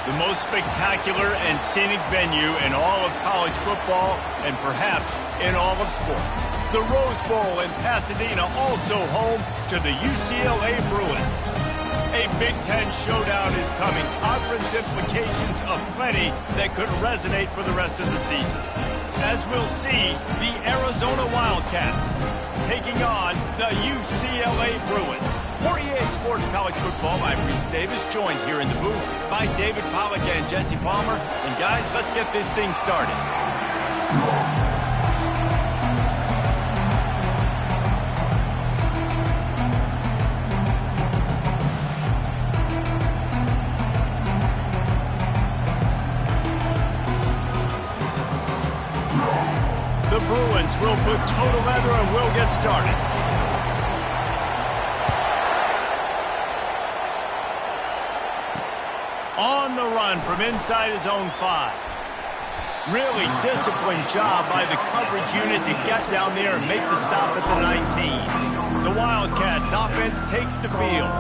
The most spectacular and scenic venue in all of college football and perhaps in all of sports. The Rose Bowl in Pasadena, also home to the UCLA Bruins. A Big Ten showdown is coming. Conference implications aplenty that could resonate for the rest of the season. As we'll see, the Arizona Wildcats taking on the UCLA Bruins. For EA Sports College Football, I'm Reese Davis, joined here in the booth by David Pollack and Jesse Palmer. And guys, let's get this thing started. The Bruins will put total leather and we'll get started. On the run from inside his own 5. Really disciplined job by the coverage unit to get down there and make the stop at the 19. The Wildcats offense takes the field.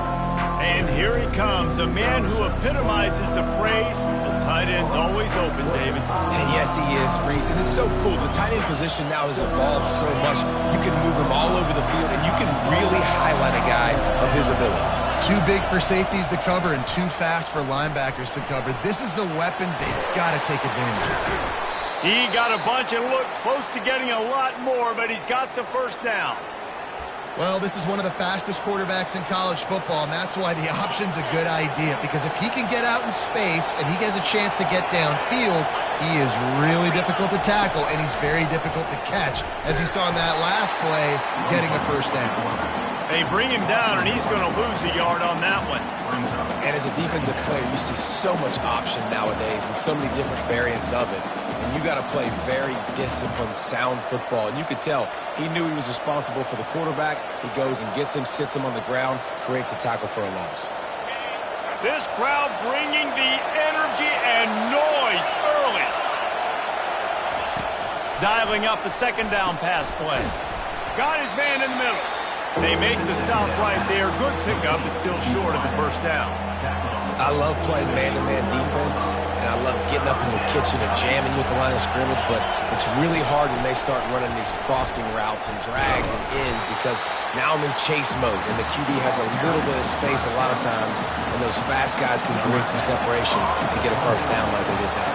And here he comes, a man who epitomizes the phrase, the tight end's always open, David. And yes, he is, Reese. And it's so cool. The tight end position now has evolved so much. You can move him all over the field, and you can really highlight a guy of his ability. Too big for safeties to cover and too fast for linebackers to cover. This is a weapon they've got to take advantage of. He got a bunch and looked close to getting a lot more, but he's got the first down. Well, this is one of the fastest quarterbacks in college football, and that's why the option's a good idea. Because if he can get out in space and he gets a chance to get downfield, he is really difficult to tackle, and he's very difficult to catch. As you saw in that last play, getting a first down. They bring him down, and he's going to lose a yard on that one. And as a defensive player, you see so much option nowadays and so many different variants of it. And you got to play very disciplined, sound football. And you could tell he knew he was responsible for the quarterback. He goes and gets him, sits him on the ground, creates a tackle for a loss. This crowd bringing the energy and noise early. Dialing up a second down pass play. Got his man in the middle. They make the stop right there. Good pickup, but still short of the first down. I love playing man-to-man defense, and I love getting up in the kitchen and jamming you at the line of scrimmage, but it's really hard when they start running these crossing routes and drags and ends because now I'm in chase mode, and the QB has a little bit of space a lot of times, and those fast guys can create some separation and get a first down like they did there.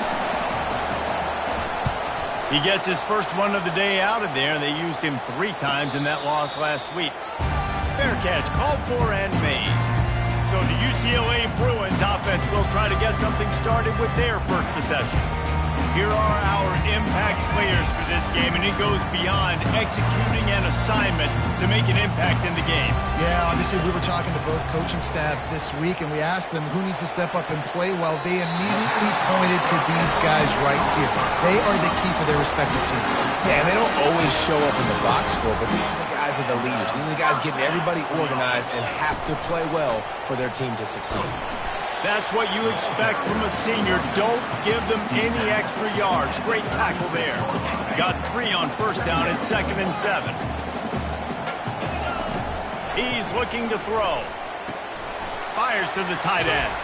He gets his first one of the day out of there, and they used him 3 times in that loss last week. Fair catch, called for and made. So the UCLA Bruins offense will try to get something started with their first possession. Here are our impact players for this game, and it goes beyond executing an assignment to make an impact in the game. Yeah, obviously we were talking to both coaching staffs this week, and we asked them who needs to step up and play well. They immediately pointed to these guys right here. They are the key for their respective teams. Yeah, and they don't always show up in the box score, but these are the guys that are the leaders. These are the guys getting everybody organized and have to play well for their team to succeed. That's what you expect from a senior. Don't give them any extra yards. Great tackle there. Got 3 on first down and 2nd and 7. He's looking to throw. Fires to the tight end.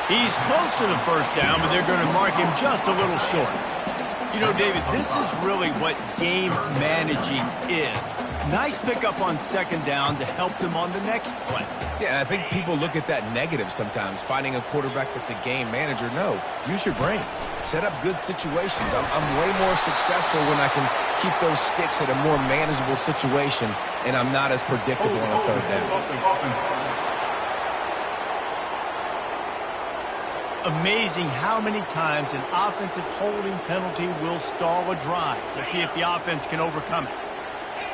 He's close to the first down, but they're going to mark him just a little short. You know, David, this is really what game managing is. Nice pickup on 2nd down to help them on the next play. Yeah, I think people look at that negative sometimes, finding a quarterback that's a game manager. No, use your brain. Set up good situations. I'm way more successful when I can keep those sticks at a more manageable situation, and I'm not as predictable on a 3rd down. Amazing how many times an offensive holding penalty will stall a drive. Let's see if the offense can overcome it.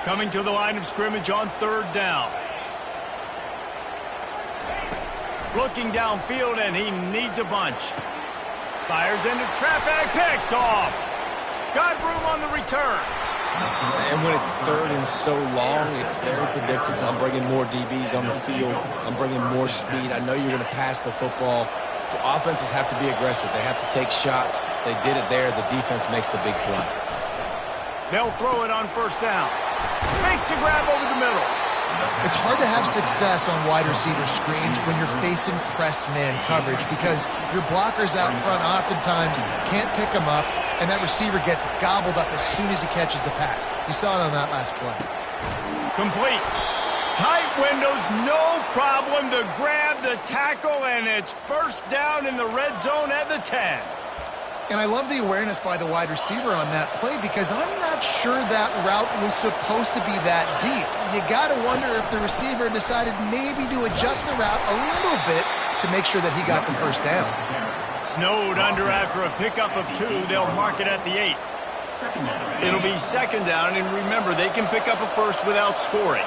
Coming to the line of scrimmage on 3rd down. Looking downfield, and he needs a bunch. Fires into traffic, picked off. Got room on the return. And when it's 3rd and so long, it's very predictable. I'm bringing more DBs on the field. I'm bringing more speed. I know you're going to pass the football. Offenses have to be aggressive. They have to take shots. They did it there. The defense makes the big play. They'll throw it on 1st down. Makes the grab over the middle. It's hard to have success on wide receiver screens when you're facing press man coverage because your blockers out front oftentimes can't pick them up, and that receiver gets gobbled up as soon as he catches the pass. You saw it on that last play. Complete. Tight windows, no problem to grab the tackle, and it's first down in the red zone at the 10. And I love the awareness by the wide receiver on that play because I'm not sure that route was supposed to be that deep. You got to wonder if the receiver decided maybe to adjust the route a little bit to make sure that he got the first down. Snowed under after a pickup of 2. They'll mark it at the 8. It'll be second down, and remember, they can pick up a first without scoring.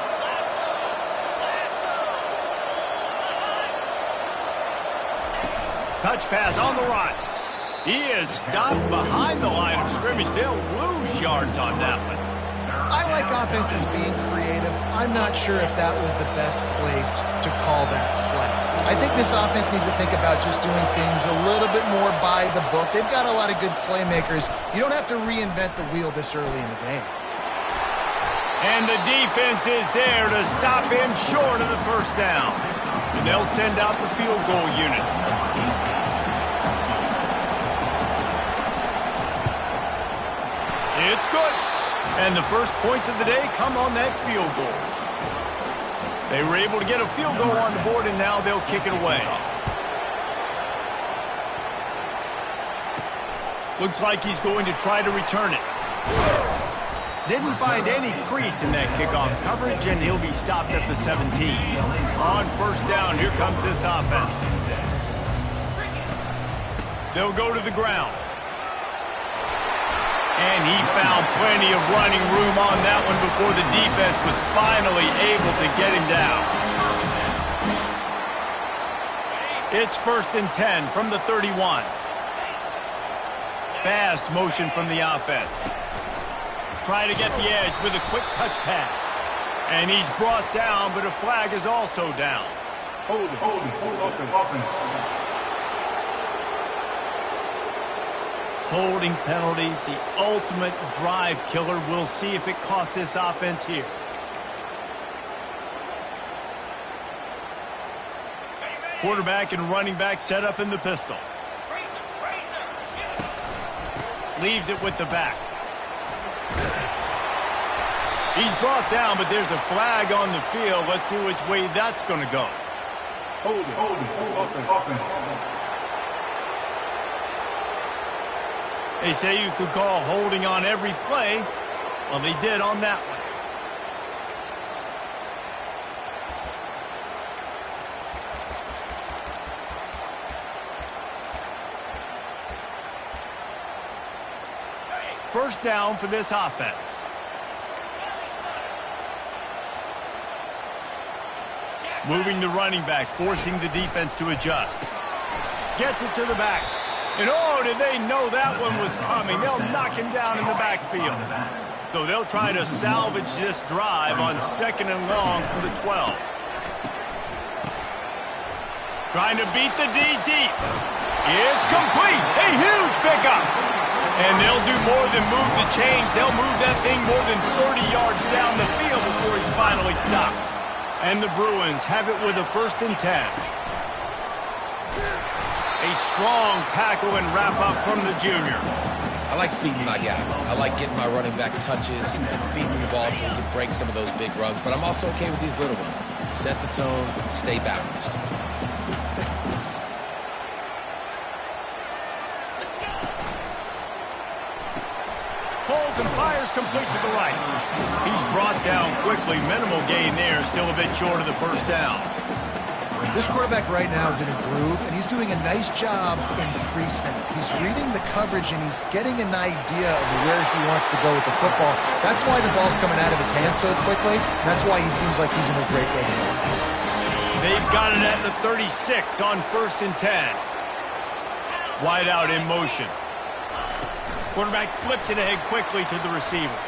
Touch pass on the run. He is stopped behind the line of scrimmage. They'll lose yards on that one. I like offenses being creative. I'm not sure if that was the best place to call that play. I think this offense needs to think about just doing things a little bit more by the book. They've got a lot of good playmakers. You don't have to reinvent the wheel this early in the game. And the defense is there to stop him short of the first down. And they'll send out the field goal unit. It's good. And the first points of the day come on that field goal. They were able to get a field goal on the board, and now they'll kick it away. Looks like he's going to try to return it. Didn't find any crease in that kickoff coverage, and he'll be stopped at the 17. On first down, here comes this offense. They'll go to the ground. And he found plenty of running room on that one before the defense was finally able to get him down. It's 1st and 10 from the 31. Fast motion from the offense. Try to get the edge with a quick touch pass. And he's brought down, but a flag is also down. Hold offense. Holding penalties, the ultimate drive killer. We'll see if it costs this offense here. Quarterback and running back set up in the pistol. Leaves it with the back. He's brought down, but there's a flag on the field. Let's see which way that's going to go. Hold offense. They say you could call holding on every play. Well, they did on that one. First down for this offense. Moving the running back, forcing the defense to adjust. Gets it to the back. And oh, did they know that one was coming. They'll knock him down in the backfield. So they'll try to salvage this drive on 2nd and long for the 12. Trying to beat the D deep. It's complete. A huge pickup. And they'll do more than move the chains. They'll move that thing more than 30 yards down the field before he's finally stopped. And the Bruins have it with a 1st and 10. A strong tackle and wrap-up from the junior. I like feeding my guy. I like getting my running back touches, feeding the ball so he can break some of those big runs. But I'm also okay with these little ones. Set the tone, stay balanced. Holds and fires complete to the right. He's brought down quickly. Minimal gain there, still a bit short of the first down. This quarterback right now is in a groove, and he's doing a nice job in pre-snap. He's reading the coverage, and he's getting an idea of where he wants to go with the football. That's why the ball's coming out of his hands so quickly. That's why he seems like he's in a great rhythm. They've got it at the 36 on 1st and 10. Wide out in motion. Quarterback flips it ahead quickly to the receiver.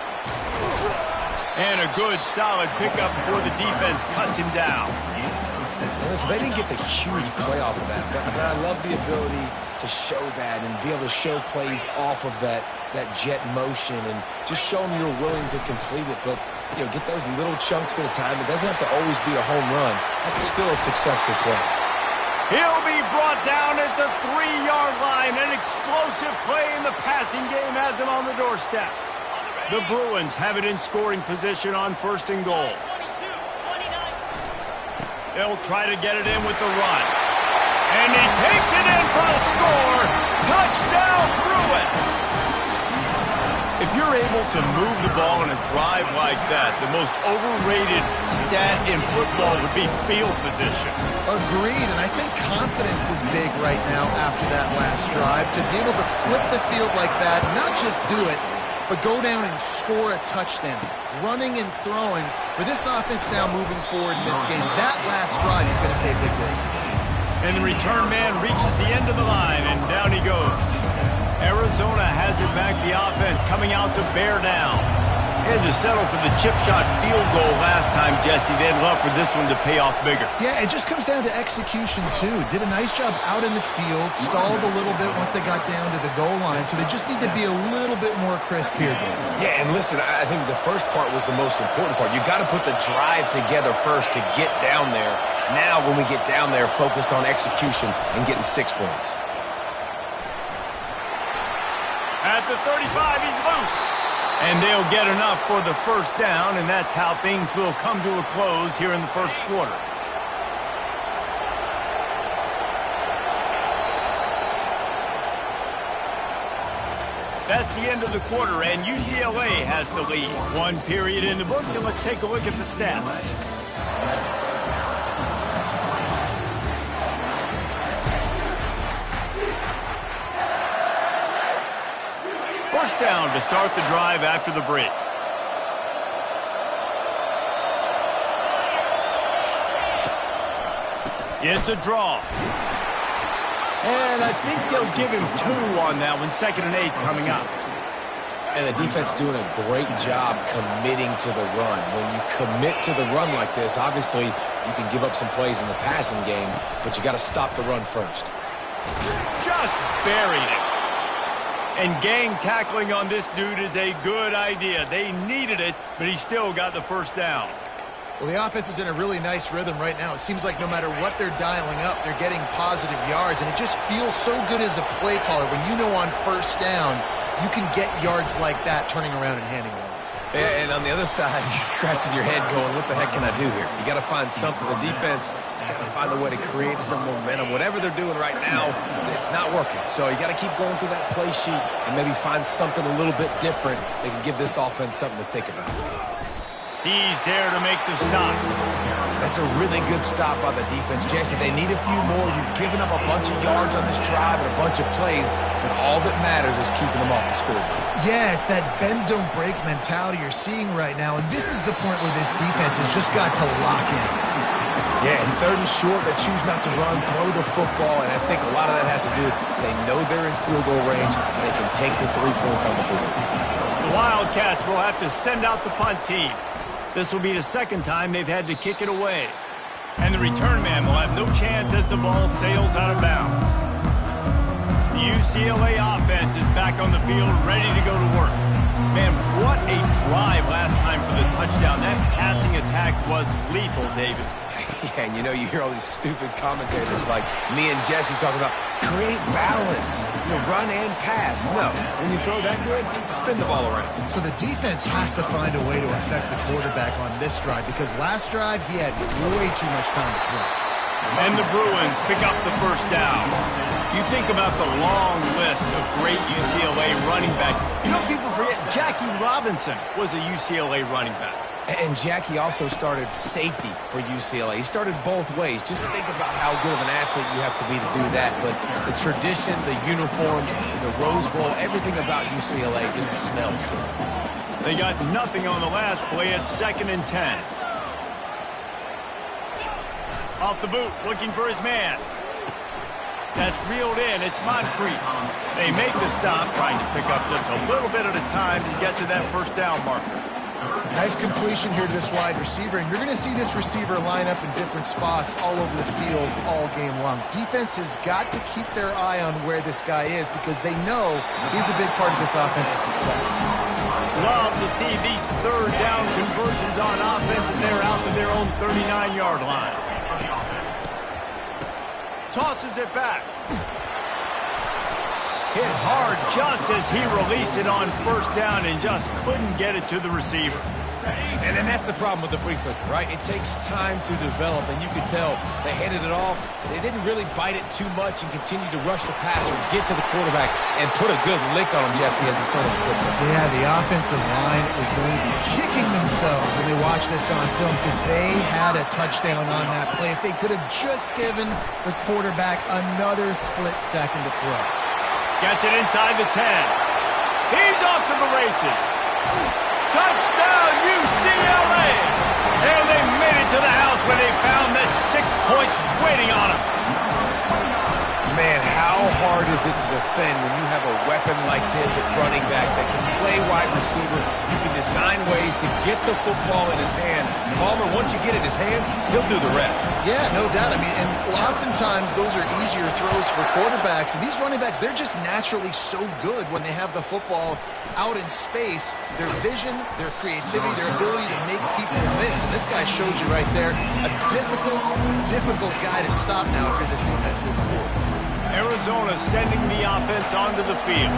And a good, solid pickup before the defense cuts him down. Listen, they didn't get the huge play off of that, but I love the ability to show that and be able to show plays off of that jet motion and just show them you're willing to complete it. But get those little chunks at a time. It doesn't have to always be a home run. That's still a successful play. He'll be brought down at the 3-yard line. An explosive play in the passing game has him on the doorstep. The Bruins have it in scoring position on 1st and goal. They'll try to get it in with the run. And he takes it in for the score. Touchdown, Bruins! If you're able to move the ball in a drive like that, the most overrated stat in football would be field position. Agreed, and I think confidence is big right now after that last drive. To be able to flip the field like that, not just do it, but go down and score a touchdown. Running and throwing. For this offense now moving forward in this game, that last drive is going to pay big dividends. And the return man reaches the end of the line, and down he goes. Arizona has it back, the offense coming out to bear down. They had to settle for the chip shot field goal last time, Jesse. They'd love for this one to pay off bigger. Yeah, it just comes down to execution, too. Did a nice job out in the field, stalled a little bit once they got down to the goal line, so they just need to be a little bit more crisp here. Yeah, and listen, I think the first part was the most important part. You got to put the drive together first to get down there. Now, when we get down there, focus on execution and getting 6 points. At the 35, he's loose. And they'll get enough for the first down, and that's how things will come to a close here in the first quarter. That's the end of the quarter, and UCLA has the lead. 1 period in the books, and let's take a look at the stats. First down to start the drive after the break. It's a draw. And I think they'll give him 2 on that one. 2nd and 8 coming up. And the defense doing a great job committing to the run. When you commit to the run like this, obviously you can give up some plays in the passing game, but you got to stop the run first. Just buried it. And gang tackling on this dude is a good idea. They needed it, but he still got the first down. Well, the offense is in a really nice rhythm right now. It seems like no matter what they're dialing up, they're getting positive yards, and it just feels so good as a play caller when you know on first down you can get yards like that turning around and handing it off. And on the other side, you're scratching your head going, what the heck can I do here? You got to find something. The defense has got to find a way to create some momentum. Whatever they're doing right now, it's not working. So you got to keep going through that play sheet and maybe find something a little bit different that can give this offense something to think about. He's there to make the stop. That's a really good stop by the defense. Jesse, they need a few more. You've given up a bunch of yards on this drive and a bunch of plays, but all that matters is keeping them off the scoreboard. Yeah, it's that bend, don't break mentality you're seeing right now, and this is the point where this defense has just got to lock in. Yeah, and 3rd and short, they choose not to run, throw the football, and I think a lot of that has to do with they know they're in field goal range, and they can take the 3 points on the board. The Wildcats will have to send out the punt team. This will be the 2nd time they've had to kick it away. And the return man will have no chance as the ball sails out of bounds. The UCLA offense is back on the field, ready to go to work. Man, what a drive last time for the touchdown. That passing attack was lethal, David. Yeah, and you hear all these stupid commentators like me and Jesse talking about create balance, run and pass. No, when you throw that good, spin the ball around. So the defense has to find a way to affect the quarterback on this drive because last drive he had way too much time to throw. And the Bruins pick up the first down. You think about the long list of great UCLA running backs. People forget Jackie Robinson was a UCLA running back. And Jackie also started safety for UCLA. He started both ways. Just think about how good of an athlete you have to be to do that. But the tradition, the uniforms, the Rose Bowl, everything about UCLA just smells good. They got nothing on the last play at 2nd and 10. Off the boot, looking for his man. That's reeled in. It's Moncrief. They make the stop, trying to pick up just a little bit at a time to get to that first down marker. Nice completion here to this wide receiver, and you're going to see this receiver line up in different spots all over the field all game long. Defense has got to keep their eye on where this guy is because they know he's a big part of this offensive success. Love to see these third down conversions on offense, and they're out to their own 39-yard line. Tosses it back. Hit hard just as he released it on first down and just couldn't get it to the receiver. And that's the problem with the free flipper, right? It takes time to develop, and you can tell they handed it off. They didn't really bite it too much and continue to rush the passer, get to the quarterback, and put a good lick on him, Jesse, as he's throwing the football. Yeah, the offensive line is going to be kicking themselves when they watch this on film because they had a touchdown on that play. If they could have just given the quarterback another split second to throw. Gets it inside the 10. He's off to the races. Touchdown, UCLA! And they made it to the house when they found that 6 points waiting on them. Man, how hard is it to defend when you have a weapon like this at running back that can play wide receiver? You can design ways to get the football in his hand. Palmer, once you get it in his hands, he'll do the rest. Yeah, no doubt. I mean, and oftentimes those are easier throws for quarterbacks. And these running backs, they're just naturally so good when they have the football out in space. Their vision, their creativity, their ability to make people miss. And this guy showed you right there a difficult guy to stop now if you're this defense moving forward. Arizona sending the offense onto the field.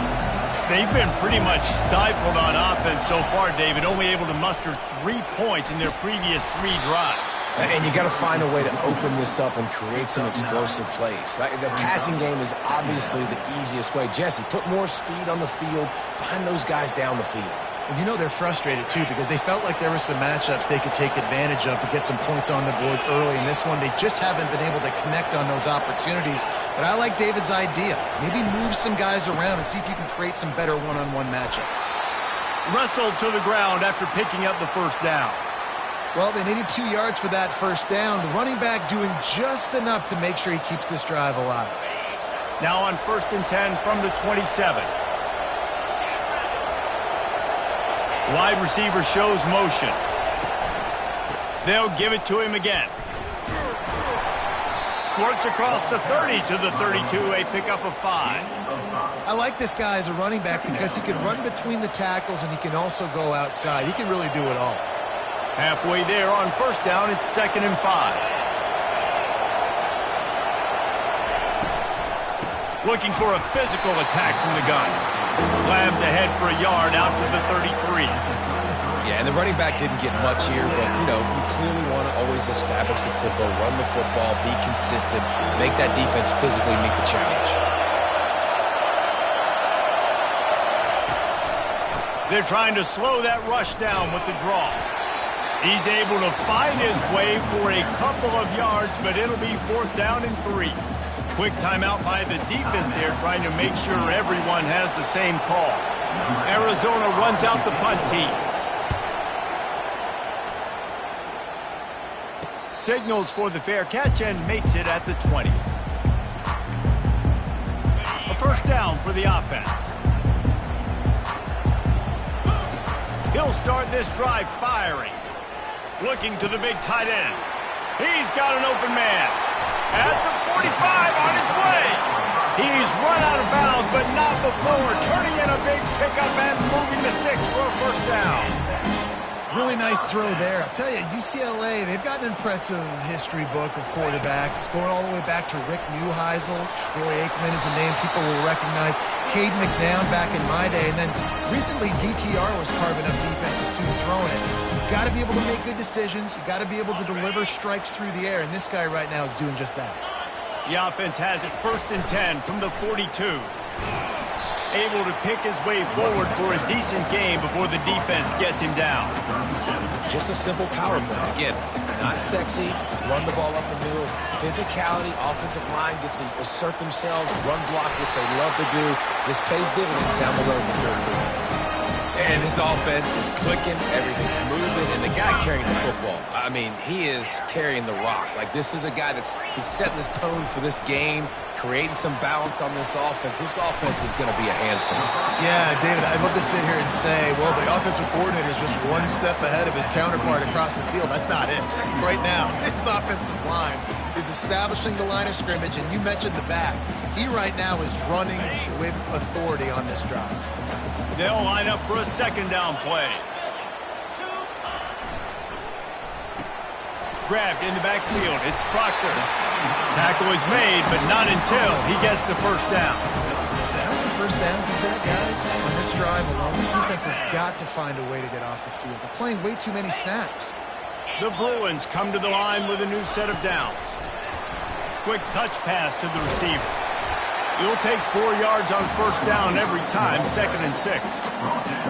They've been pretty much stifled on offense so far, David, only able to muster 3 points in their previous 3 drives. And you got to find a way to open this up and create some explosive plays. The passing game is obviously the easiest way. Jesse, put more speed on the field. Find those guys down the field. And you know they're frustrated, too, because they felt like there were some matchups they could take advantage of to get some points on the board early. In this one, they just haven't been able to connect on those opportunities. But I like David's idea. Maybe move some guys around and see if you can create some better one-on-one matchups. Wrestled to the ground after picking up the first down. Well, they needed 2 yards for that first down. The running back doing just enough to make sure he keeps this drive alive. Now on 1st and 10 from the 27. Wide receiver shows motion. They'll give it to him again. Squirts across the 30 to the 32, a pickup of 5. I like this guy as a running back because he can run between the tackles and he can also go outside. He can really do it all. Halfway there on first down, it's 2nd and 5. Looking for a physical attack from the gun. Slams ahead for a yard out to the 33. Yeah, and the running back didn't get much here, but, you clearly want to always establish the tempo, run the football, be consistent, make that defense physically meet the challenge. They're trying to slow that rush down with the draw. He's able to find his way for a couple of yards, but it'll be 4th down and 3. Quick timeout by the defense there, trying to make sure everyone has the same call. Arizona runs out the punt team. Signals for the fair catch and makes it at the 20. A first down for the offense. He'll start this drive firing. Looking to the big tight end. He's got an open man. At the 45 on his way. He's run out of bounds, but not before turning in a big pickup and moving the sticks for a first down. Really nice throw there. I'll tell you, UCLA, they've got an impressive history book of quarterbacks, going all the way back to Rick Neuheisel. Troy Aikman is a name people will recognize. Cade McNown back in my day. And then recently, DTR was carving up defenses, too, throwing it. You've got to be able to make good decisions. You've got to be able to deliver strikes through the air. And this guy right now is doing just that. The offense has it 1st and 10 from the 42. Able to pick his way forward for a decent game before the defense gets him down. Just a simple power play. Again, not sexy, run the ball up the middle. Physicality, offensive line gets to assert themselves, run block, which they love to do. This pays dividends down the road in the third quarter. And this offense is clicking, everything's moving, and the guy carrying the football, I mean, he is carrying the rock. Like, this is a guy he's setting this tone for this game, creating some balance on this offense. This offense is going to be a handful. Yeah, David, I'd love to sit here and say, well, the offensive coordinator is just one step ahead of his counterpart across the field. That's not it. Right now, his offensive line is establishing the line of scrimmage, and you mentioned the back. He right now is running with authority on this drive. They'll line up for a second down play. Grabbed in the backfield. It's Proctor. Tackle is made, but not until he gets the first down. How many first downs is that, guys? On this drive alone, this defense has got to find a way to get off the field. They're playing way too many snaps. The Bruins come to the line with a new set of downs. Quick touch pass to the receiver. You'll take 4 yards on first down every time, 2nd and 6.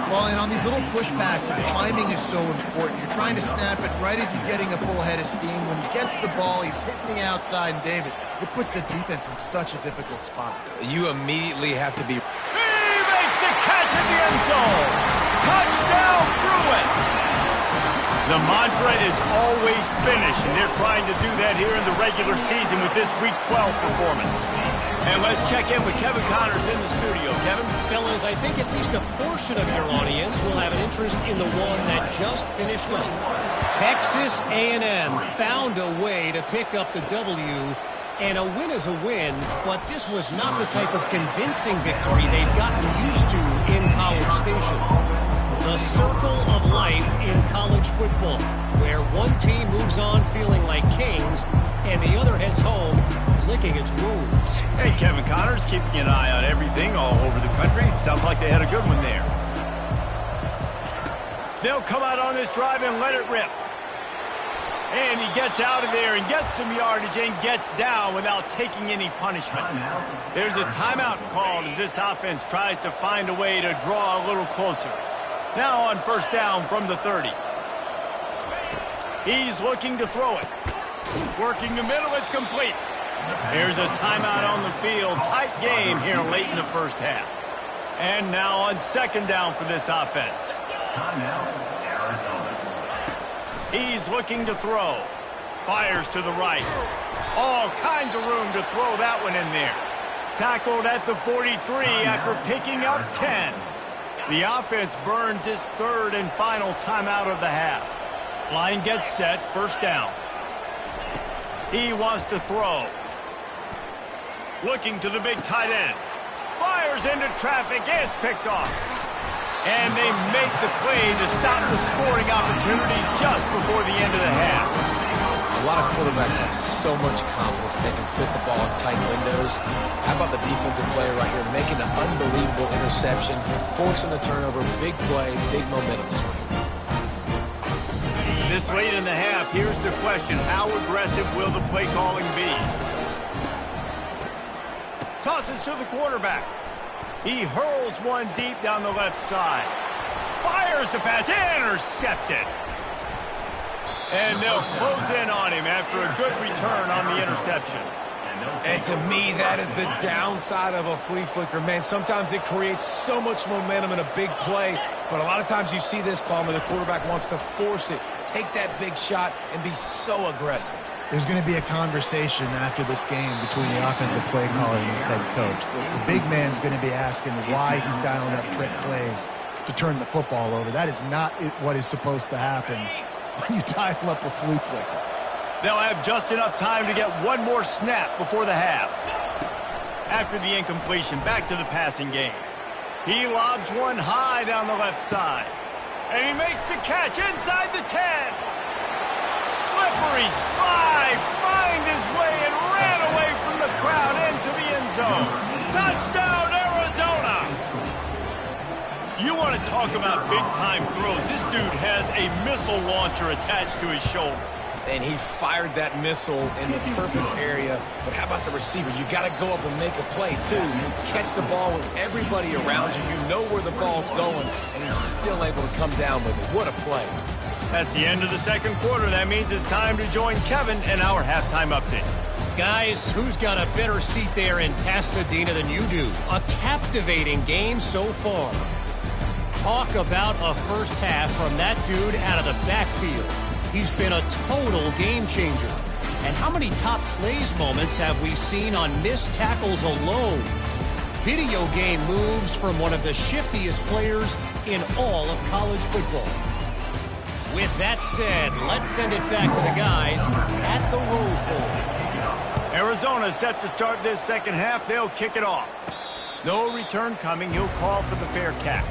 Well, and on these little push passes, timing is so important. You're trying to snap it right as he's getting a full head of steam. When he gets the ball, he's hitting the outside, and David, it puts the defense in such a difficult spot. You immediately have to be... He makes the catch at the end zone. Touchdown, Bruins. The mantra is always finish, and they're trying to do that here in the regular season with this Week 12 performance. And let's check in with Kevin Connors in the studio. Kevin? Fellas, I think at least a portion of your audience will have an interest in the one that just finished up. Texas A&M found a way to pick up the W, and a win is a win, but this was not the type of convincing victory they've gotten used to in College Station. The circle of life in college football, where one team moves on feeling like kings, and the other heads home licking its wounds. Hey, Kevin Connors, keeping an eye on everything all over the country. Sounds like they had a good one there. They'll come out on this drive and let it rip. And he gets out of there and gets some yardage and gets down without taking any punishment. There's a timeout called as this offense tries to find a way to draw a little closer. Now on first down from the 30. He's looking to throw it. Working the middle, it's complete. Here's a timeout on the field. Tight game here late in the first half. And now on second down for this offense. He's looking to throw. Fires to the right. All kinds of room to throw that one in there. Tackled at the 43 after picking up 10. The offense burns its third and final timeout of the half. Line gets set, first down. He wants to throw. Looking to the big tight end. Fires into traffic, it's picked off. And they make the play to stop the scoring opportunity just before the end of the half. A lot of quarterbacks have so much confidence they can fit the ball in tight windows. How about the defensive player right here making an unbelievable interception, forcing the turnover, big play, big momentum swing. This late in the half, here's the question. How aggressive will the play calling be? Tosses to the quarterback. He hurls one deep down the left side. Fires the pass, intercepted. And they'll close in on him after a good return on the interception. And to me, that is the downside of a flea flicker. Man, sometimes it creates so much momentum in a big play, but a lot of times you see this, Palmer, the quarterback wants to force it, take that big shot, and be so aggressive. There's going to be a conversation after this game between the offensive play caller and his head coach. The big man's going to be asking why he's dialing up trick plays to turn the football over. That is not what is supposed to happen when you dial up a flea flicker. They'll have just enough time to get one more snap before the half. After the incompletion, back to the passing game. He lobs one high down the left side. And he makes the catch inside the 10. Slippery slide, find his way and ran away from the crowd into the end zone. Touchdown, Arizona! You want to talk about big-time throws. This dude has a missile launcher attached to his shoulder. And he fired that missile in the perfect area. But how about the receiver? You got to go up and make a play, too. You catch the ball with everybody around you. You know where the ball's going, and he's still able to come down with it. What a play. That's the end of the second quarter. That means it's time to join Kevin in our halftime update. Guys, who's got a better seat there in Pasadena than you do? A captivating game so far. Talk Talk about a first half from that dude out of the backfield. He's been a total game changer. And how many top plays moments have we seen on missed tackles alone? Video game moves from one of the shiftiest players in all of college football. With that said, let's send it back to the guys at the Rose Bowl. Arizona set to start this second half. They'll kick it off. No return coming. He'll call for the fair catch.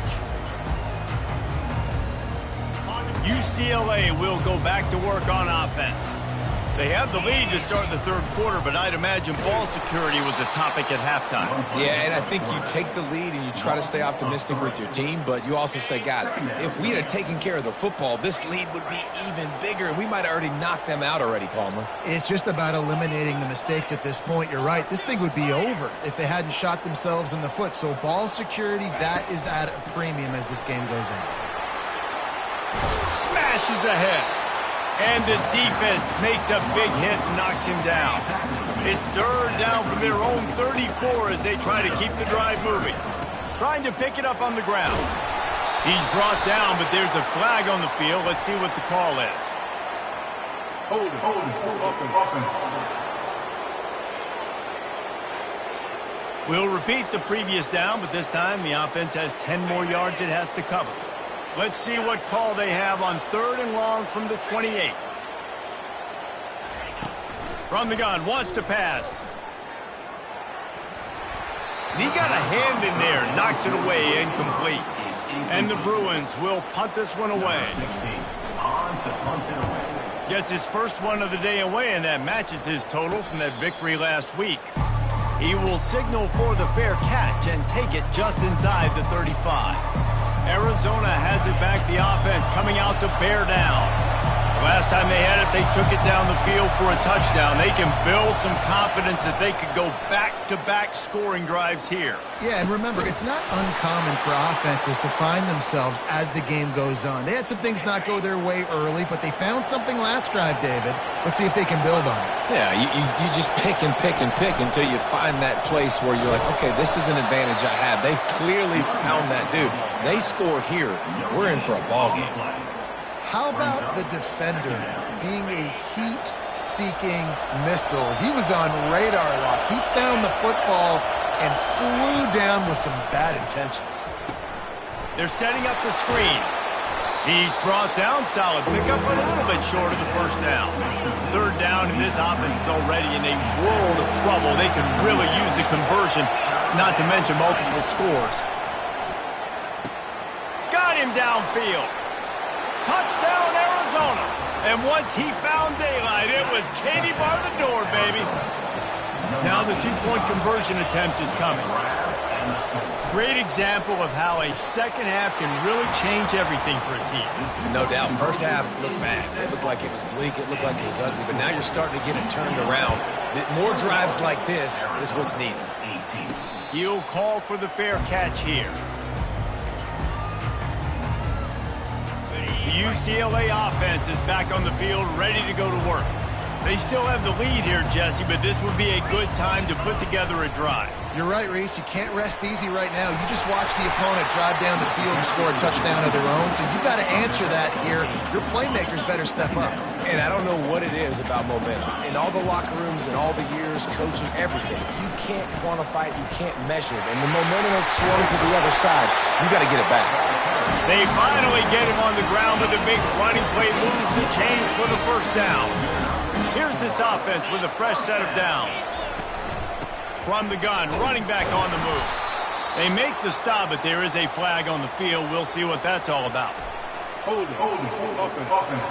UCLA will go back to work on offense. They have the lead to start the third quarter, but I'd imagine ball security was a topic at halftime. Yeah, and I think you take the lead and you try to stay optimistic with your team, but you also say, guys, if we had taken care of the football, this lead would be even bigger, and we might have already knocked them out already, Palmer. It's just about eliminating the mistakes at this point. You're right. This thing would be over if they hadn't shot themselves in the foot. So ball security, that is at a premium as this game goes on. Smashes ahead. And the defense makes a big hit and knocks him down. It's third down from their own 34 as they try to keep the drive moving. Trying to pick it up on the ground. He's brought down, but there's a flag on the field. Let's see what the call is. Hold it. We'll repeat the previous down, but this time the offense has 10 more yards it has to cover. Let's see what call they have on third and long from the 28. From the gun, wants to pass. And he got a hand in there, knocks it away, incomplete. And the Bruins will punt this one away. Gets his first one of the day away, and that matches his total from that victory last week. He will signal for the fair catch and take it just inside the 35. Arizona has it back, the offense coming out to bear down. Last time they had it, they took it down the field for a touchdown. They can build some confidence that they could go back-to-back scoring drives here. Yeah, and remember, it's not uncommon for offenses to find themselves as the game goes on. They had some things not go their way early, but they found something last drive, David. Let's see if they can build on it. Yeah, you just pick and pick and pick until you find that place where you're like, okay, this is an advantage I have. They clearly found that dude. They score here, we're in for a ball game. How about the defender being a heat-seeking missile? He was on radar lock. He found the football and flew down with some bad intentions. They're setting up the screen. He's brought down, solid pickup, but a little bit short of the first down. Third down, and this offense is already in a world of trouble. They can really use a conversion, not to mention multiple scores. Got him downfield. Touchdown, Arizona. And once he found daylight, it was Katie bar the door, baby. Now the two-point conversion attempt is coming. Great example of how a second half can really change everything for a team. No doubt. First half looked bad. It looked like it was bleak. It looked like it was ugly. But now you're starting to get it turned around. More drives like this is what's needed. He'll call for the fair catch here. The UCLA offense is back on the field, ready to go to work. They still have the lead here, Jesse, but this would be a good time to put together a drive. You're right, Reese. You can't rest easy right now. You just watch the opponent drive down the field and score a touchdown of their own, so you've got to answer that here. Your playmakers better step up. And I don't know what it is about momentum. In all the locker rooms and all the years, coaching, everything, you can't quantify it, you can't measure it. And the momentum has swung to the other side. You got to get it back. They finally get him on the ground with a big running play, moves the chains for the first down. Here's this offense with a fresh set of downs. From the gun, running back on the move. They make the stop, but there is a flag on the field. We'll see what that's all about. Hold it. Offense.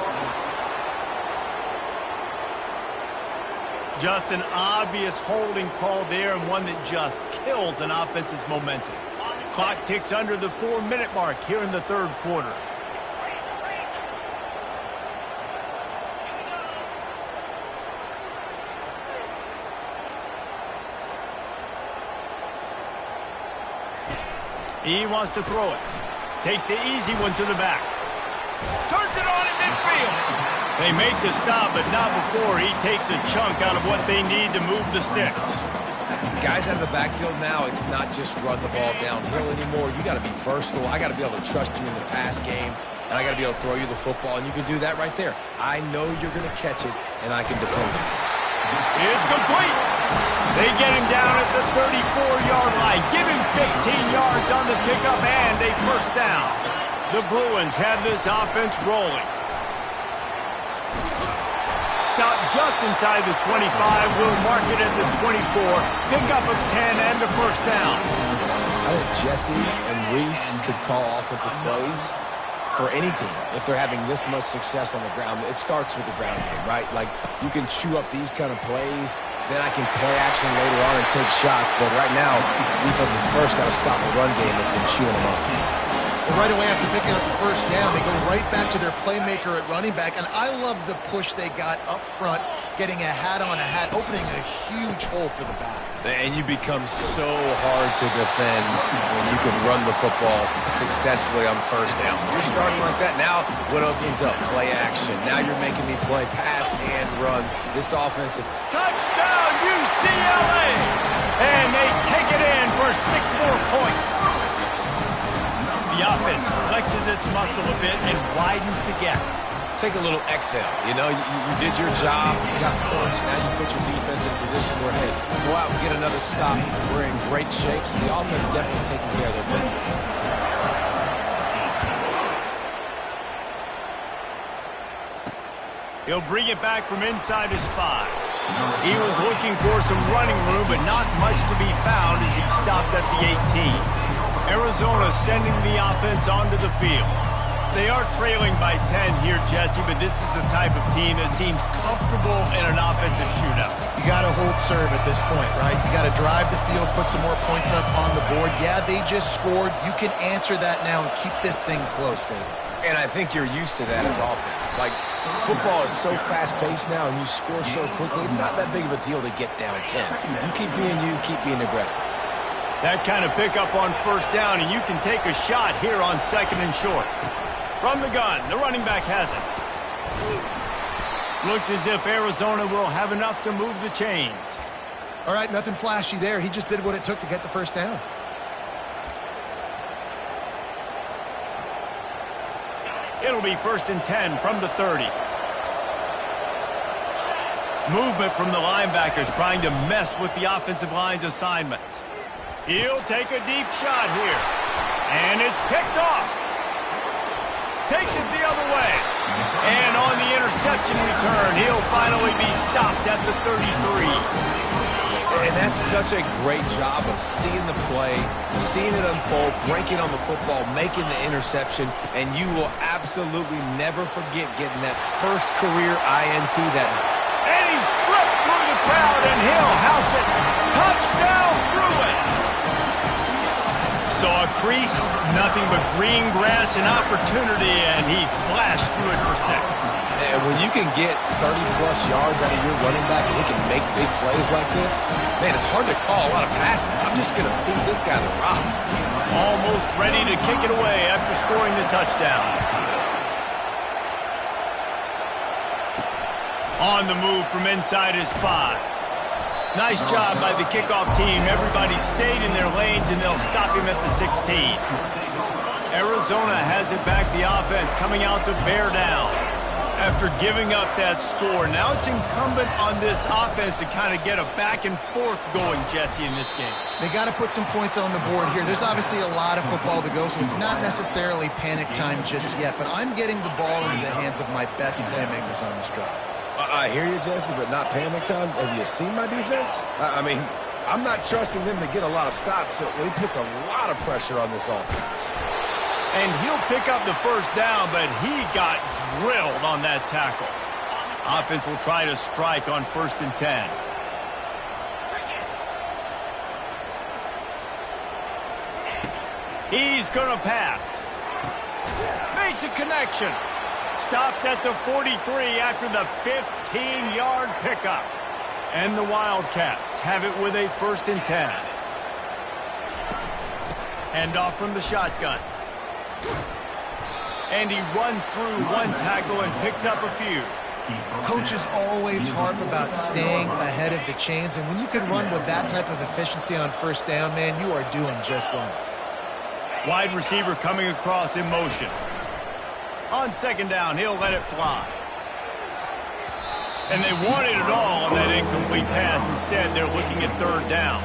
Just an obvious holding call there, and one that just kills an offense's momentum. Clock ticks under the 4-minute mark here in the third quarter. He wants to throw it. Takes the easy one to the back. Turns it on in midfield. They make the stop, but not before he takes a chunk out of what they need to move the sticks. Guys out of the backfield now, it's not just run the ball downhill anymore. You got to be versatile. I got to be able to trust you in the pass game, and I got to be able to throw you the football, and you can do that right there. I know you're going to catch it, and I can depend on it. It's complete. They get him down at the 34-yard line. Give him 15 yards on the pickup and a first down. The Bruins have this offense rolling. Stop just inside the 25. We'll mark it at the 24. Pickup of 10 and a first down. I think Jesse and Reese could call offensive plays for any team if they're having this much success on the ground. It starts with the ground game, right? Like, you can chew up these kind of plays, then I can play action later on and take shots. But right now, defense has first got to stop the run game that's been chewing them up. Well, right away after picking up the first down, they go right back to their playmaker at running back. And I love the push they got up front, getting a hat on a hat, opening a huge hole for the back. And you become so hard to defend when you can run the football successfully on first down. You're starting like that. Now, what opens up? Play action. Now you're making me play pass and run. This offensive. Touchdown, UCLA! And they take it in for 6 more points. The offense flexes its muscle a bit and widens the gap. Take a little exhale. You know, you did your job. You got points. Now you put your defense in a position where, hey, go out and get another stop. We're in great shape, so the offense definitely taking care of their business. He'll bring it back from inside his 5. He was looking for some running room, but not much to be found as he stopped at the 18. Arizona sending the offense onto the field. They are trailing by 10 here, Jesse, but this is the type of team that seems comfortable in an offensive shootout. You got to hold serve at this point, right? You got to drive the field, put some more points up on the board. Yeah, they just scored. You can answer that now and keep this thing close, David. And I think you're used to that as offense. Like, football is so fast-paced now and you score so quickly, it's not that big of a deal to get down 10. You keep being aggressive. That kind of pickup on first down, and you can take a shot here on 2nd and short. From the gun, the running back has it. Looks as if Arizona will have enough to move the chains. All right, nothing flashy there. He just did what it took to get the first down. It'll be 1st and 10 from the 30. Movement from the linebackers trying to mess with the offensive line's assignments. He'll take a deep shot here. And it's picked off. Takes it the other way. And on the interception return, he'll finally be stopped at the 33. And that's such a great job of seeing the play, seeing it unfold, breaking on the football, making the interception, and you will absolutely never forget getting that first career INT. And he slipped through the crowd, and he'll house it. Touchdown, Bruins! Saw a crease, nothing but green grass and opportunity, and he flashed through it for 6. And when you can get 30-plus yards out of your running back and he can make big plays like this, man, it's hard to call a lot of passes. I'm just going to feed this guy the rock. Almost ready to kick it away after scoring the touchdown. On the move from inside his 5. Nice job by the kickoff team. Everybody stayed in their lanes, and they'll stop him at the 16. Arizona has it back, the offense coming out to bear down. After giving up that score, now it's incumbent on this offense to kind of get a back and forth going, Jesse, in this game. They got to put some points on the board here. There's obviously a lot of football to go, so it's not necessarily panic time just yet, but I'm getting the ball into the hands of my best playmakers on this drive. I hear you, Jesse, but not panic time. Have you seen my defense? I mean, I'm not trusting them to get a lot of stops, so he puts a lot of pressure on this offense. And he'll pick up the first down, but he got drilled on that tackle. Offense will try to strike on 1st and 10. He's going to pass. Makes a connection. Stopped at the 43 after the 15-yard pickup. And the Wildcats have it with a 1st and 10. Handoff from the shotgun. And he runs through one tackle and picks up a few. Coaches always harp about staying ahead of the chains, and when you can run with that type of efficiency on first down, man, you are doing just that. Wide receiver coming across in motion. On second down, he'll let it fly. And they wanted it all on that incomplete pass. Instead, they're looking at third down.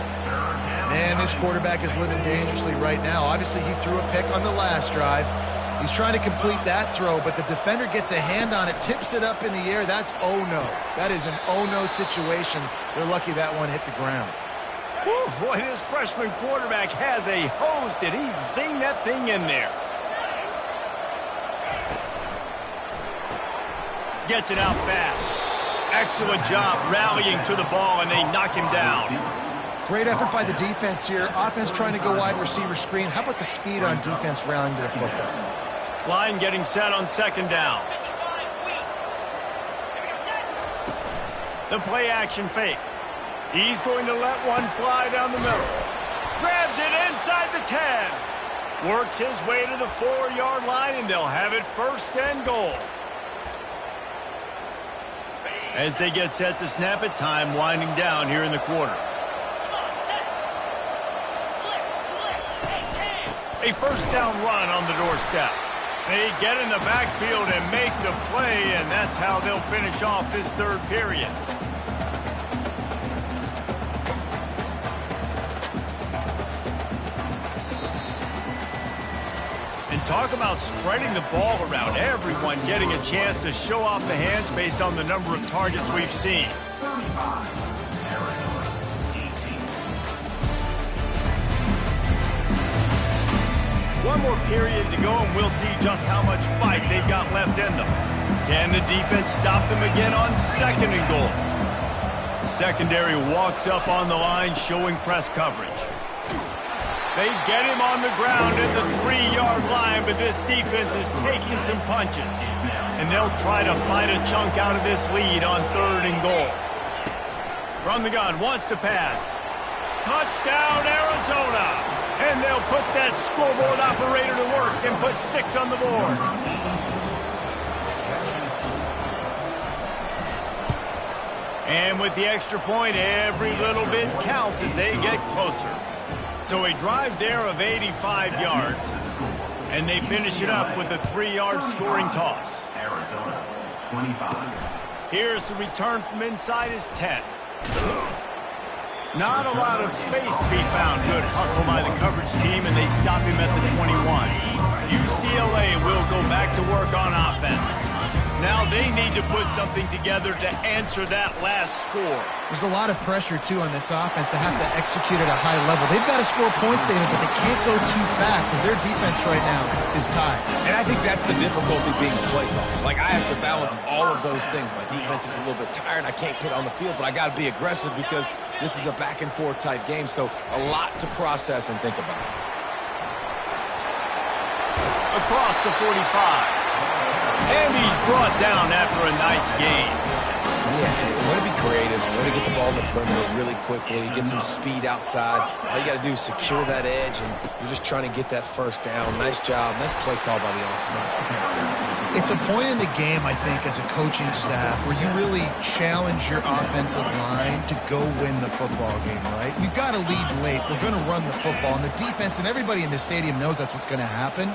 Man, this quarterback is living dangerously right now. Obviously, he threw a pick on the last drive. He's trying to complete that throw, but the defender gets a hand on it, tips it up in the air. That's oh-no. That is an oh-no situation. They're lucky that one hit the ground. Whew, boy, this freshman quarterback has a hose. Did he zing that thing in there? Gets it out fast. Excellent job rallying to the ball, and they knock him down. Great effort by the defense here. Offense trying to go wide receiver screen. How about the speed on defense rallying to the football? Line getting set on second down. The play action fake. He's going to let one fly down the middle. Grabs it inside the 10. Works his way to the 4-yard line, and they'll have it first and goal. As they get set to snap it, time winding down here in the quarter. A first down run on the doorstep. They get in the backfield and make the play, and that's how they'll finish off this third period. And talk about spreading the ball around. Everyone getting a chance to show off the hands based on the number of targets we've seen. One more period to go, and we'll see just how much fight they've got left in them. Can the defense stop them again on second and goal? Secondary walks up on the line, showing press coverage. They get him on the ground at the 3-yard line, but this defense is taking some punches. And they'll try to bite a chunk out of this lead on third and goal. From the gun, wants to pass. Touchdown, Arizona! And they'll put that scoreboard operator to work and put 6 on the board. And with the extra point, every little bit counts as they get closer. So a drive there of 85 yards. And they finish it up with a 3-yard scoring toss. Arizona, 25. Here's the return from inside his 10. Not a lot of space to be found. Good hustle by the coverage team, and they stop him at the 21. UCLA will go back to work on offense. Now they need to put something together to answer that last score. There's a lot of pressure, too, on this offense to have to execute at a high level. They've got to score points, David, but they can't go too fast because their defense right now is tied. And I think that's the difficulty being a play caller. Like, I have to balance all of those things. My defense is a little bit tired. I can't put it on the field, but I got to be aggressive because this is a back-and-forth type game, so a lot to process and think about. Across the 45. And he's brought down after a nice gain. Yeah, way to be creative, way to get the ball in the perimeter really quickly, get some speed outside. All you got to do is secure that edge, and you're just trying to get that first down. Nice job. Nice play call by the offense. It's a point in the game, I think, as a coaching staff, where you really challenge your offensive line to go win the football game, right? We've got to lead late. We're going to run the football, and the defense and everybody in the stadium knows that's what's going to happen.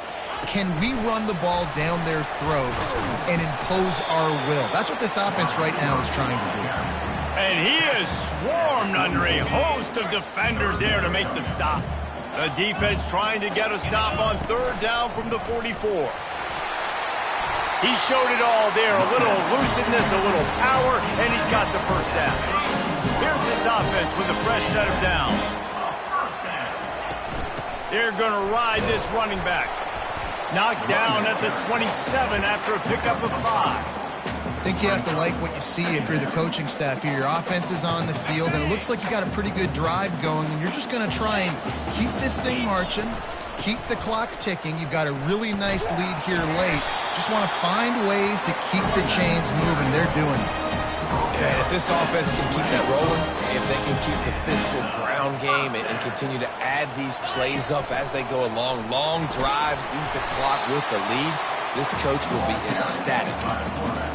Can we run the ball down their throats and impose our will? That's what this offense right now is trying to do. And he is swarmed under a host of defenders there to make the stop. The defense trying to get a stop on third down from the 44. He showed it all there, a little elusiveness, a little power, and he's got the first down. Here's this offense with a fresh set of downs. They're going to ride this running back. Knocked down at the 27 after a pickup of 5. I think you have to like what you see if you're the coaching staff here. Your offense is on the field, and it looks like you got a pretty good drive going, and you're just going to try and keep this thing marching, keep the clock ticking. You've got a really nice lead here late. Just want to find ways to keep the chains moving. They're doing it. Yeah, if this offense can keep that rolling, if they can keep the physical ground game and continue to add these plays up as they go along, long drives, eat the clock with the lead, this coach will be ecstatic.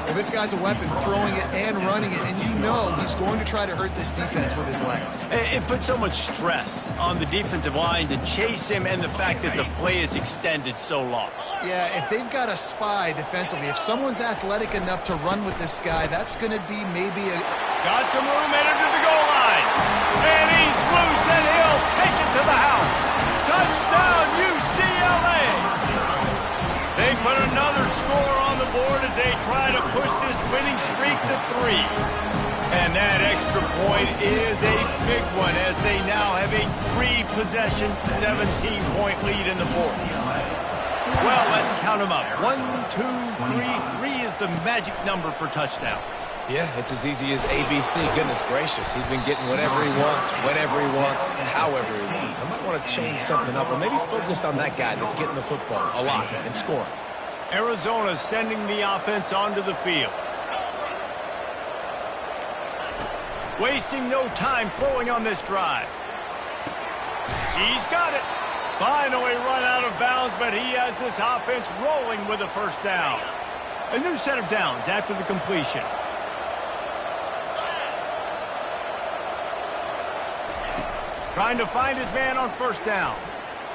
Well, this guy's a weapon, throwing it and running it, and you know he's going to try to hurt this defense with his legs. It puts so much stress on the defensive line to chase him, and the fact that the play is extended so long. Yeah, if they've got a spy defensively, if someone's athletic enough to run with this guy, that's going to be maybe a... Got some room, headed to the goal line. And he's loose, and he'll take it to the house. Touchdown, UCLA! They put another score on the board as they try to push this winning streak to 3. And that extra point is a big one as they now have a 3-possession, 17-point lead in the fourth. Well, let's count them up. 1, 2, 3. 3 is the magic number for touchdowns. Yeah, it's as easy as ABC. Goodness gracious. He's been getting whatever he wants, whenever he wants, however he wants. I might want to change something up or maybe focus on that guy that's getting the football a lot and scoring. Arizona sending the offense onto the field. Wasting no time throwing on this drive. He's got it. Finally run out of bounds, but he has this offense rolling with a first down. A new set of downs after the completion. Trying to find his man on first down.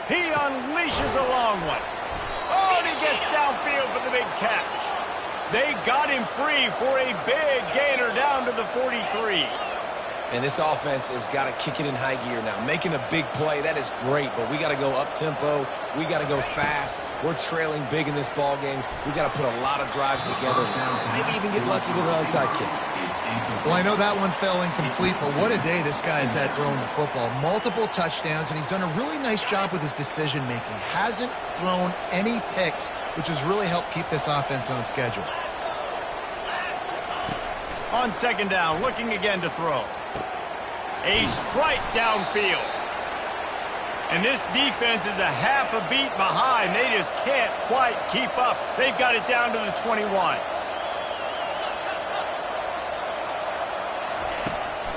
He unleashes a long one. Oh, and he gets downfield for the big catch. They got him free for a big gainer down to the 43. And this offense has got to kick it in high gear now. Making a big play, that is great, but we got to go up-tempo. We got to go fast. We're trailing big in this ball game. We got to put a lot of drives together. Maybe even get lucky with an onside kick. Well, I know that one fell incomplete, but what a day this guy's had throwing the football. Multiple touchdowns, and he's done a really nice job with his decision-making. Hasn't thrown any picks, which has really helped keep this offense on schedule. On second down, looking again to throw. A strike downfield. And this defense is a half a beat behind. They just can't quite keep up. They've got it down to the 21.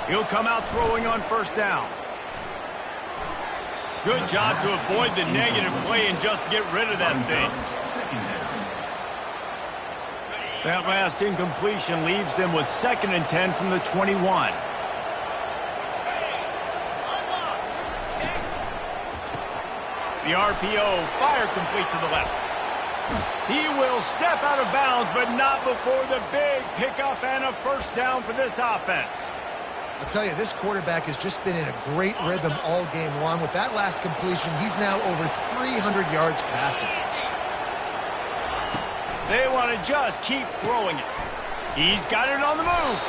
He'll come out throwing on first down. Good job to avoid the negative play and just get rid of that thing. That last incompletion leaves them with 2nd and 10 from the 21. The RPO, fire complete to the left. He will step out of bounds, but not before the big pickup and a first down for this offense. I'll tell you, this quarterback has just been in a great rhythm all game long. With that last completion, he's now over 300 yards passing. They want to just keep throwing it. He's got it on the move.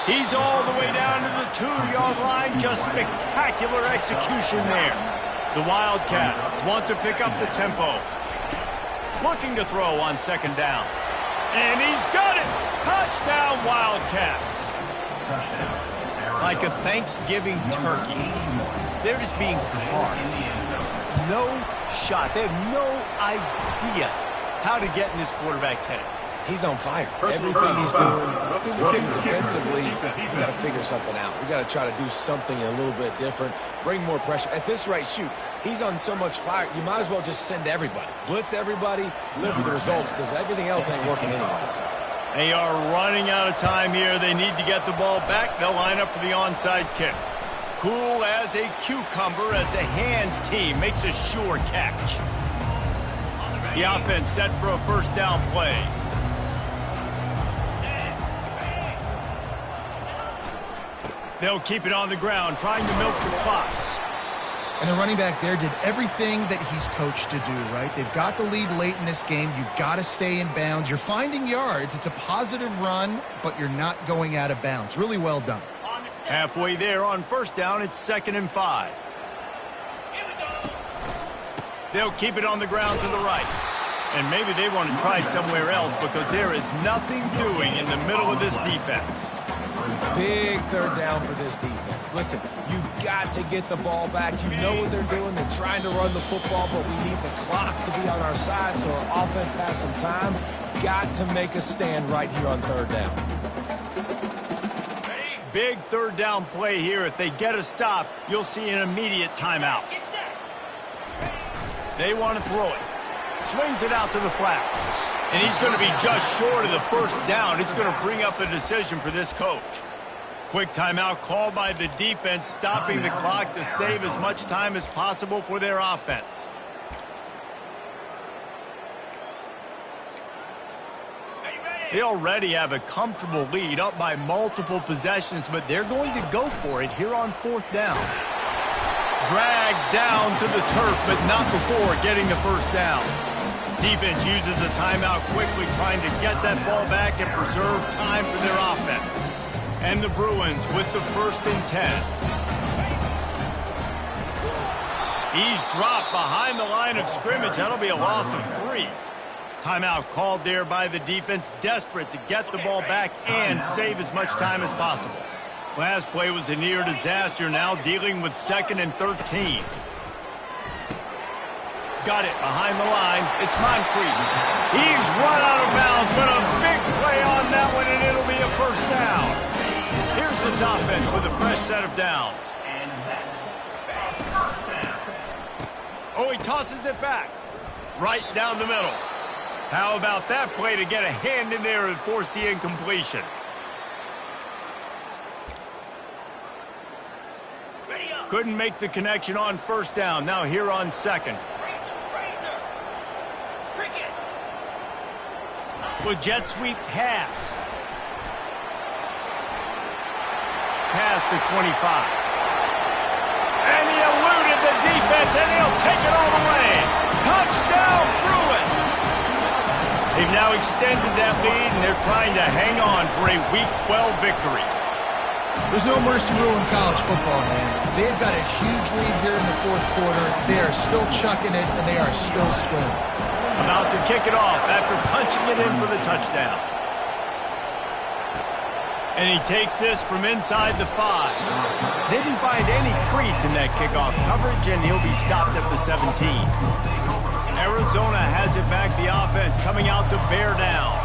He's all the way down to the 2-yard line. Just spectacular execution there. The Wildcats want to pick up the tempo. Looking to throw on second down. And he's got it! Touchdown, Wildcats! Like a Thanksgiving turkey. They're just being carved. No shot. They have no idea how to get in this quarterback's head. He's on fire. Everything he's doing is working defensively. We got to figure something out. We got to try to do something a little bit different. Bring more pressure. At this rate, shoot, he's on so much fire, you might as well just send everybody. Blitz everybody, live with the results, because everything else ain't working anyways. They are running out of time here. They need to get the ball back. They'll line up for the onside kick. Cool as a cucumber as the hands team makes a sure catch. The offense set for a first down play. They'll keep it on the ground, trying to milk the clock. And the running back there did everything that he's coached to do, right? They've got the lead late in this game. You've got to stay in bounds. You're finding yards. It's a positive run, but you're not going out of bounds. Really well done. Halfway there on first down, it's 2nd and 5. They'll keep it on the ground to the right. And maybe they want to try somewhere else because there is nothing doing in the middle of this defense. Big third down for this defense. Listen, you've got to get the ball back. You know what they're doing. They're trying to run the football, but we need the clock to be on our side so our offense has some time. Got to make a stand right here on third down. Big third down play here. If they get a stop, you'll see an immediate timeout. They want to throw it. Swings it out to the flat. And he's going to be just short of the first down. It's going to bring up a decision for this coach. Quick timeout called by the defense, stopping the clock to save as much time as possible for their offense. They already have a comfortable lead, up by multiple possessions, but they're going to go for it here on fourth down. Dragged down to the turf, but not before getting the first down. Defense uses a timeout quickly, trying to get that ball back and preserve time for their offense. And the Bruins with the 1st and 10. He's dropped behind the line of scrimmage. That'll be a loss of 3. Timeout called there by the defense, desperate to get the ball back and save as much time as possible. Last play was a near disaster, now dealing with 2nd and 13. Got it behind the line. It's Moncrief. He's run out of bounds, but a big play on that one, and it'll be a first down. Here's this offense with a fresh set of downs. Oh, he tosses it back. Right down the middle. How about that play to get a hand in there and force the incompletion? Couldn't make the connection on first down. Now here on 2nd. With jet sweep pass. Past the 25. And he eluded the defense, and he'll take it all the way. Touchdown, Bruins! They've now extended that lead, and they're trying to hang on for a Week 12 victory. There's no mercy rule in college football, man. They've got a huge lead here in the 4th quarter. They are still chucking it, and they are still scoring. About to kick it off after punching it in for the touchdown. And he takes this from inside the 5. Didn't find any crease in that kickoff coverage, and he'll be stopped at the 17. Arizona has it back, the offense coming out to bear down.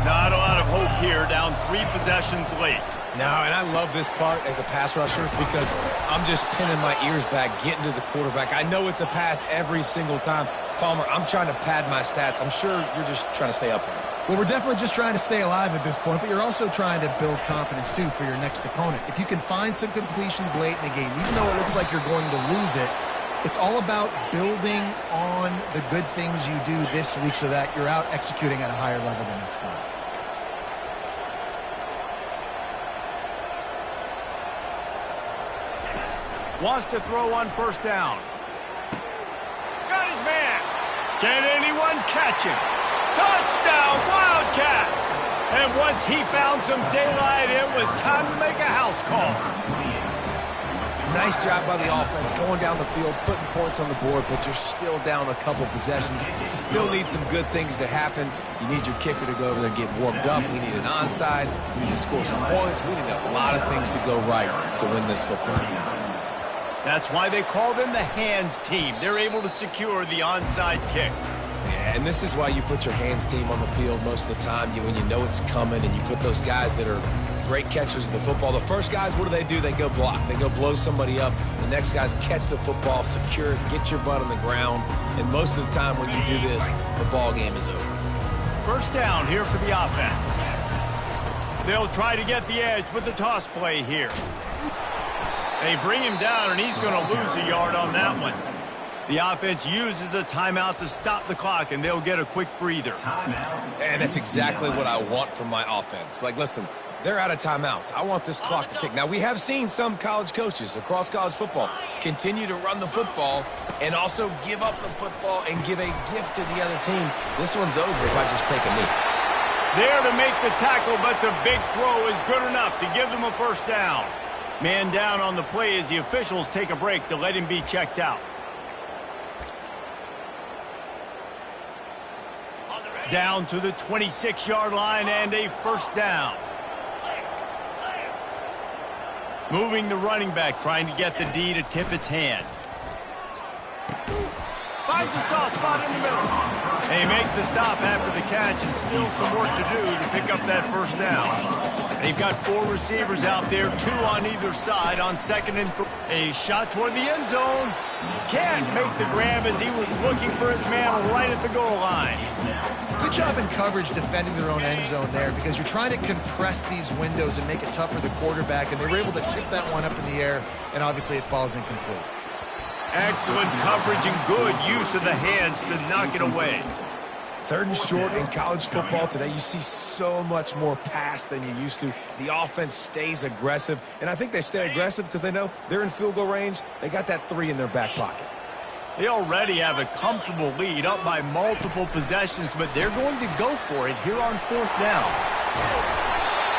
Not a lot of hope here, down 3 possessions late. No, and I love this part as a pass rusher because I'm just pinning my ears back, getting to the quarterback. I know it's a pass every single time. Palmer, I'm trying to pad my stats. I'm sure you're just trying to stay upright. Well, we're definitely just trying to stay alive at this point, but you're also trying to build confidence, too, for your next opponent. If you can find some completions late in the game, even though it looks like you're going to lose it, it's all about building on the good things you do this week so that you're out executing at a higher level the next time. Wants to throw on first down. Got his man. Can anyone catch him? Touchdown, Wildcats! And once he found some daylight, it was time to make a house call. Nice job by the offense going down the field, putting points on the board, but you're still down a couple possessions. Still need some good things to happen. You need your kicker to go over there and get warmed up. We need an onside. We need to score some points. We need a lot of things to go right to win this football game. That's why they call them the hands team. They're able to secure the onside kick. Yeah, and this is why you put your hands team on the field most of the time. When you know it's coming, and you put those guys that are great catchers of the football. The first guys, what do? They go block. They go blow somebody up. The next guys catch the football, secure it, get your butt on the ground. And most of the time when you do this, the ball game is over. First down here for the offense. They'll try to get the edge with the toss play here. They bring him down, and he's going to lose a yard on that one. The offense uses a timeout to stop the clock, and they'll get a quick breather. And that's exactly what I want from my offense. Like, listen, they're out of timeouts. I want this clock to tick. Now, we have seen some college coaches across college football continue to run the football and also give up the football and give a gift to the other team. This one's over if I just take a knee. There to make the tackle, but the big throw is good enough to give them a first down. Man down on the play as the officials take a break to let him be checked out. Down to the 26-yard line and a first down. Moving the running back, trying to get the D to tip its hand. Finds a soft spot in the middle. They make the stop after the catch and still some work to do to pick up that first down. They've got 4 receivers out there, 2 on either side on 2nd and 3. A shot toward the end zone. Can't make the grab as he was looking for his man right at the goal line. Good job in coverage defending their own end zone there, because you're trying to compress these windows and make it tough for the quarterback, and they were able to tip that one up in the air, and obviously it falls incomplete. Excellent coverage and good use of the hands to knock it away. 3rd and short in college football today. You see so much more pass than you used to. The offense stays aggressive, and I think they stay aggressive because they know they're in field goal range. They got that 3 in their back pocket. They already have a comfortable lead, up by multiple possessions, but they're going to go for it here on 4th down.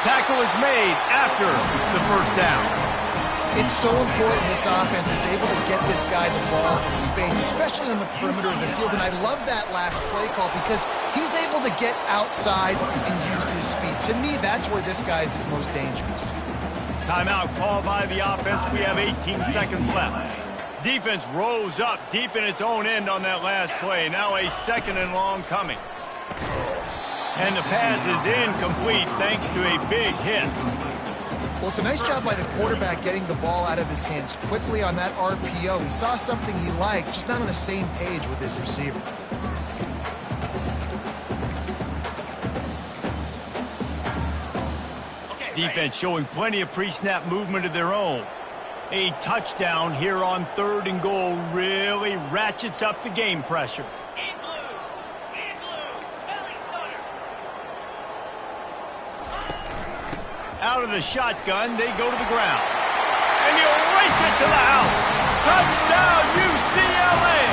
Tackle is made after the first down. It's so important this offense is able to get this guy the ball in space, especially on the perimeter of the field. And I love that last play call because he's able to get outside and use his speed. To me, that's where this guy is his most dangerous. Timeout called by the offense. We have 18 seconds left. Defense rose up deep in its own end on that last play. Now a 2nd and long coming. And the pass is incomplete thanks to a big hit. Well, it's a nice job by the quarterback getting the ball out of his hands quickly on that RPO. He saw something he liked, just not on the same page with his receiver. Defense showing plenty of pre-snap movement of their own. A touchdown here on 3rd and goal really ratchets up the game pressure. Out of the shotgun, they go to the ground. And he'll race it to the house. Touchdown, UCLA!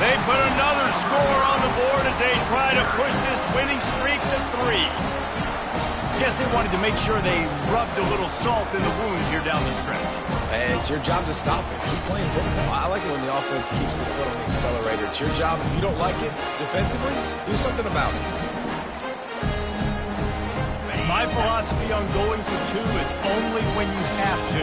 They put another score on the board as they try to push this winning streak to 3. Guess they wanted to make sure they rubbed a little salt in the wound here down the stretch. Hey, it's your job to stop it. Keep playing football. I like it when the offense keeps the foot on the accelerator. It's your job. If you don't like it defensively, do something about it. My philosophy on going for 2 is only when you have to.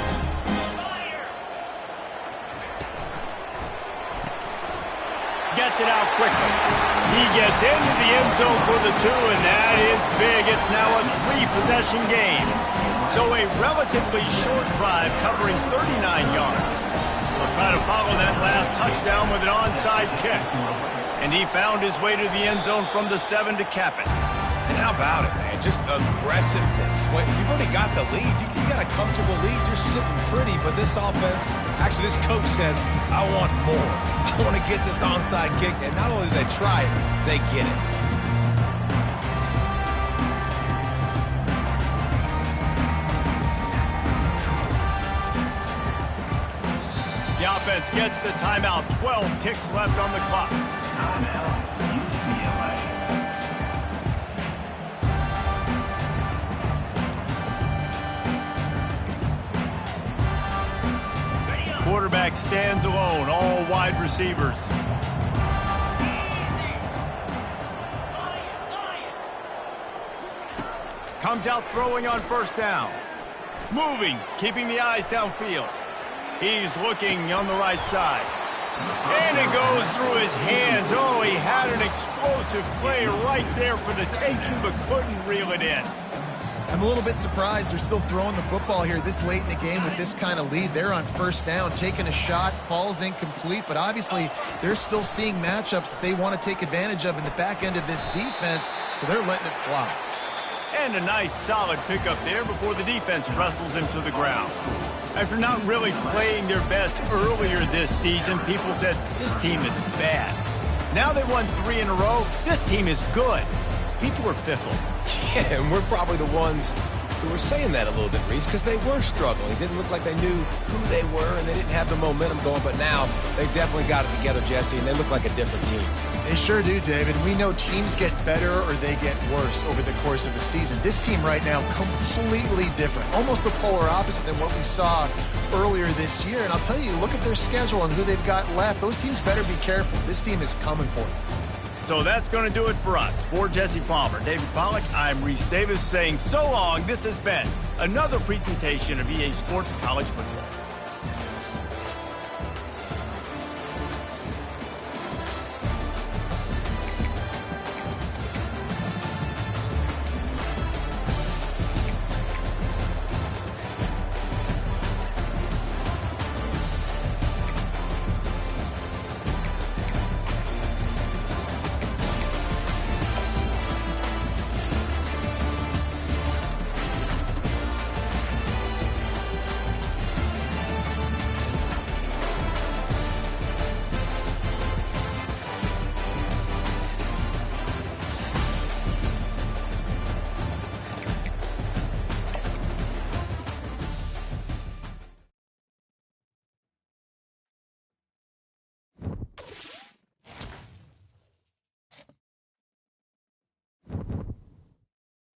Gets it out quickly. He gets into the end zone for the 2, and that is big. It's now a 3-possession game. So a relatively short drive covering 39 yards. They'll try to follow that last touchdown with an onside kick. And he found his way to the end zone from the 7 to cap it. And how about it, man? Just aggressiveness. Well, you've already got the lead. You got a comfortable lead. You're sitting pretty, but this offense, actually this coach says, I want more. I want to get this onside kick. And not only do they try it, they get it. The offense gets the timeout. 12 ticks left on the clock. Timeout, UCLA. Quarterback stands alone, all wide receivers. Comes out throwing on 1st down. Moving, keeping the eyes downfield. He's looking on the right side. And it goes through his hands. Oh, he had an explosive play right there for the taking, but couldn't reel it in. I'm a little bit surprised they're still throwing the football here this late in the game with this kind of lead. They're on 1st down, taking a shot, falls incomplete, but obviously they're still seeing matchups that they want to take advantage of in the back end of this defense, so they're letting it fly. And a nice solid pickup there before the defense wrestles him to the ground. After not really playing their best earlier this season, people said this team is bad. Now they won 3 in a row. This team is good. People are fickle. Yeah, and we're probably the ones who were saying that a little bit, Reese, because they were struggling. It didn't look like they knew who they were, and they didn't have the momentum going. But now they've definitely got it together, Jesse, and they look like a different team. They sure do, David. We know teams get better or they get worse over the course of a season. This team right now, completely different. Almost the polar opposite than what we saw earlier this year. And I'll tell you, look at their schedule and who they've got left. Those teams better be careful. This team is coming for you. So that's going to do it for us. For Jesse Palmer, David Pollack, I'm Reese Davis saying so long. This has been another presentation of EA Sports College Football.